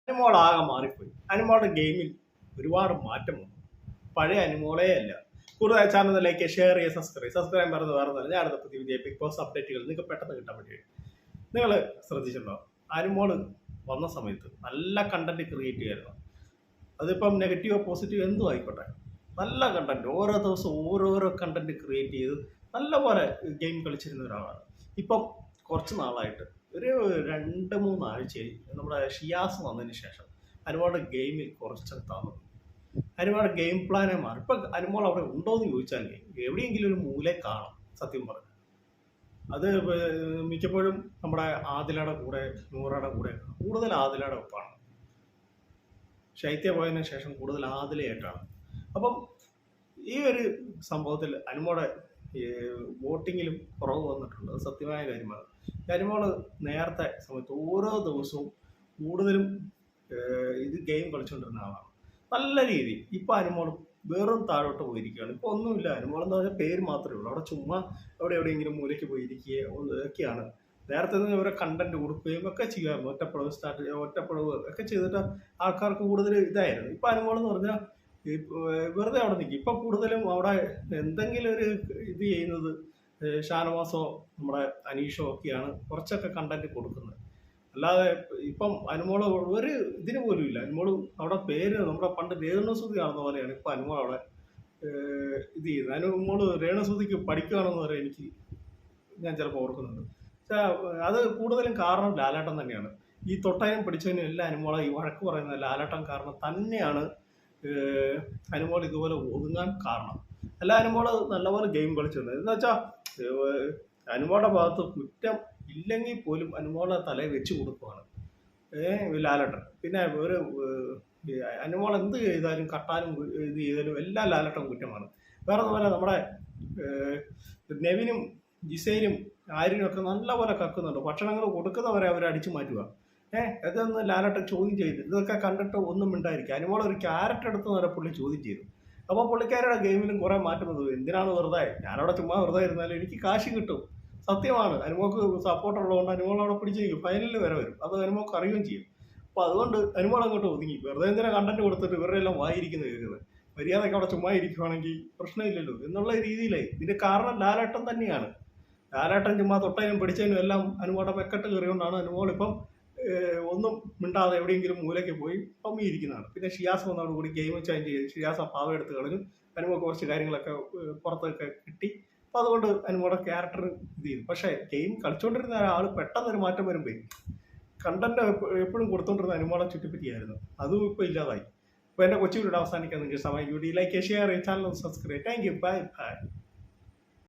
അനുമോളാകെ മാറിപ്പോയി. അനുമോളുടെ ഗെയിമിൽ ഒരുപാട് മാറ്റം വന്നു. പഴയ അനുമോളേ അല്ല. കൂടുതൽ ചാനൽ ലൈക്ക് ഷെയർ ചെയ്യുക, സബ്സ്ക്രൈബ് പറയുന്നത് വേറെ ഞാൻ അടുത്ത പുതിയ ബിഗ് ബോസ് അപ്ഡേറ്റുകൾ നിങ്ങൾക്ക് പെട്ടെന്ന് കിട്ടാൻ വേണ്ടി. നിങ്ങൾ ശ്രദ്ധിച്ചിട്ടുണ്ടോ? അനുമോള് വന്ന സമയത്ത് നല്ല കണ്ടന്റ് ക്രിയേറ്റ് ചെയ്യായിരുന്നു. അതിപ്പം നെഗറ്റീവോ പോസിറ്റീവോ എന്തും ആയിക്കോട്ടെ, നല്ല കണ്ടന്റ് ഓരോ ദിവസവും ഓരോരോ കണ്ടന്റ് ക്രിയേറ്റ് ചെയ്ത് നല്ല പോലെ ഗെയിം കളിച്ചിരുന്ന ഒരാളാണ്. ഇപ്പം കുറച്ച് നാളായിട്ട് ഒരു 2-3 ആഴ്ചയായി നമ്മുടെ ഷിയാസ് വന്നതിന് ശേഷം അനുമോളുടെ ഗെയിമിൽ കുറച്ച് താന്നു. അനുമോളുടെ ഗെയിം പ്ലാനെ മാറി. ഇപ്പം അനുമോൾ അവിടെ ഉണ്ടോയെന്ന് ചോദിച്ചാൽ എവിടെയെങ്കിലും ഒരു മൂലെ കാണും. സത്യം പറഞ്ഞു അത് മിക്കപ്പോഴും നമ്മുടെ ആദിലയുടെ കൂടെ, നൂറയുടെ കൂടെ, കൂടുതൽ ആദിലയുടെ ഒപ്പാണ്. ശൈത്യ പോയതിനു ശേഷം കൂടുതൽ ആദിലയായിട്ടാണ്. അപ്പം ഈ ഒരു സംഭവത്തിൽ അനുമോടെ വോട്ടിങ്ങിലും കുറവ് വന്നിട്ടുണ്ട്. അത് സത്യമായ കാര്യമാണ്. അനുമോള് നേരത്തെ സമയത്ത് ഓരോ ദിവസവും കൂടുതലും ഇത് ഗെയിം കളിച്ചുകൊണ്ടിരുന്ന ആളാണ്, നല്ല രീതി. ഇപ്പം അനുമോൾ വെറും താഴോട്ട് പോയിരിക്കുകയാണ്. ഇപ്പോൾ ഒന്നുമില്ല. അനുമോൾ എന്ന് പറഞ്ഞാൽ പേര് മാത്രമേ ഉള്ളൂ. അവിടെ ചുമ്മാ എവിടെയെങ്കിലും മൂലയ്ക്ക് പോയിരിക്കുകയോ ഒക്കെയാണ്. നേരത്തെ ഇവരെ കണ്ടന്റ് കൊടുക്കുകയും ഒക്കെ ചെയ്യുമായിരുന്നു. ഒറ്റപ്പടവ് ഒക്കെ ചെയ്തിട്ട് ആൾക്കാർക്ക് കൂടുതൽ ഇതായിരുന്നു. ഇപ്പം അനുമോൾ എന്ന് പറഞ്ഞാൽ വെറുതെ അവിടെ നിൽക്കും. ഇപ്പം കൂടുതലും അവിടെ എന്തെങ്കിലും ഒരു ഇത് ചെയ്യുന്നത് ഷാനവാസോ നമ്മുടെ അനീഷോ ഒക്കെയാണ് കുറച്ചൊക്കെ കണ്ടന്റ് കൊടുക്കുന്നത്. അല്ലാതെ ഇപ്പം അനുമോള് ഒരു ഇതിന് പോലും ഇല്ല. അനുമോള് അവിടെ പേര് നമ്മുടെ പണ്ട് രേണുസുതി കാണുന്ന പോലെയാണ് ഇപ്പം അനുമോൾ അവിടെ ഇത് ചെയ്യുന്നത്. അനുമോള് രേണുസുതിക്ക് പഠിക്കുകയാണെന്ന് പറയാൻ ഞാൻ ചിലപ്പോൾ ഓർക്കുന്നുണ്ട്. പക്ഷേ അത് കൂടുതലും കാരണം ലാലേട്ടൻ തന്നെയാണ്. ഈ തൊട്ടതിനും പിടിച്ചതിനും എല്ലാം അനുമോളെ ഈ വഴക്ക് പറയുന്ന ലാലേട്ടൻ കാരണം തന്നെയാണ് അനുമോൾ ഇതുപോലെ ഒതുങ്ങാൻ കാരണം. അല്ല, അനുമോള് നല്ലപോലെ ഗെയിം കളിച്ചിരുന്നത് എന്ന് വെച്ചാൽ അനുമോളുടെ ഭാഗത്ത് കുറ്റം ഇല്ലെങ്കിൽ പോലും അനുമോളെ തലയിൽ വെച്ച് കൊടുക്കുവാണ് ലാലേട്ടൻ. പിന്നെ ഒരു അനുമോൾ എന്ത് ചെയ്താലും കട്ടാനും ഇത് ചെയ്താലും എല്ലാം ലാലേട്ടൻ കുറ്റമാണ്. വേറെ ഒന്നുമല്ല, നമ്മുടെ നെവിനും ജിസൈനും ആര്യനും ഒക്കെ നല്ലപോലെ കക്കുന്നുണ്ട്. ഭക്ഷണങ്ങൾ കൊടുക്കുന്നവരെ അവർ അടിച്ചു മാറ്റുക. ഇതൊന്ന് ലാലേട്ടൻ ചോദ്യം ചെയ്തു. ഇതൊക്കെ കണ്ടിട്ട് ഒന്നും മിണ്ടായിരിക്കും. അനുമോൾ ഒരു ക്യാരക്ടർ എടുത്ത് നേരെ പുള്ളി ചോദ്യം ചെയ്തു. അപ്പോൾ പുള്ളിക്കാരുടെ ഗെയിമിലും കുറേ മാറ്റം വന്നു. എന്തിനാണ് വെറുതെ, ഞാനവിടെ ചുമ്മാ വെറുതെ ഇരുന്നാലും എനിക്ക് കാശ് കിട്ടും. സത്യമാണ്. അനുമോൾക്ക് സപ്പോർട്ട് ഉള്ളതുകൊണ്ട് അനുമോൾ അവിടെ പിടിച്ചിരിക്കും. ഫൈനലിൽ വരെ വരും. അത് അനുമോൾക്ക് അറിയുകയും ചെയ്യും. അപ്പോൾ അതുകൊണ്ട് അനുമോൾ അങ്ങോട്ട് ഒതുങ്ങി. വെറുതെ എന്തിനാ കണ്ടന്റ് കൊടുത്തിട്ട് ഇവരുടെ എല്ലാം വായിരിക്കുന്നത് കേൾക്കുന്നത്. മര്യാദയ്ക്ക് അവിടെ ചുമ്മാ ഇരിക്കുവാണെങ്കിൽ പ്രശ്നമില്ലല്ലോ എന്നുള്ള രീതിയിലായി. ഇതിൻ്റെ കാരണം ലാലേട്ടൻ തന്നെയാണ്. ലാലേട്ടൻ ചുമ്മാ തൊട്ടതിനും പിടിച്ചതിനും എല്ലാം അനുമോളുടെ മെക്കെട്ട് കയറിയോണ്ടാണ് അനുമോൾ ഇപ്പം ഒന്നും മിണ്ടാതെ എവിടെയെങ്കിലും മൂലയ്ക്ക് പോയി പമ്മിയിരിക്കുന്നതാണ്. പിന്നെ ഷിയാസ് വന്നതോടുകൂടി ഗെയിം ചേഞ്ച് ചെയ്ത് ഷിയാസ് ആ പാവം എടുത്ത് കളഞ്ഞു. അനുമോൾക്ക് കുറച്ച് കാര്യങ്ങളൊക്കെ പുറത്തൊക്കെ കിട്ടി. അപ്പോൾ അതുകൊണ്ട് അനുമോളുടെ ക്യാരക്ടർ ഇത് ചെയ്തു. പക്ഷേ ഗെയിം കളിച്ചുകൊണ്ടിരുന്ന ഒരാൾ പെട്ടെന്നൊരു മാറ്റം വരുമ്പോൾ കണ്ടന്റ് എപ്പോഴും കൊടുത്തോണ്ടിരുന്ന അനുമോളെ ചുറ്റിപ്പറ്റിയായിരുന്നു. അതും ഇപ്പോൾ ഇല്ലാതായി. അപ്പോൾ എൻ്റെ കൊച്ചു വീഡിയോ അവസാനിക്കാൻ നിങ്ങൾക്ക് സമയം കൂടി. Like share channel subscribe. Thank you. Bye bye.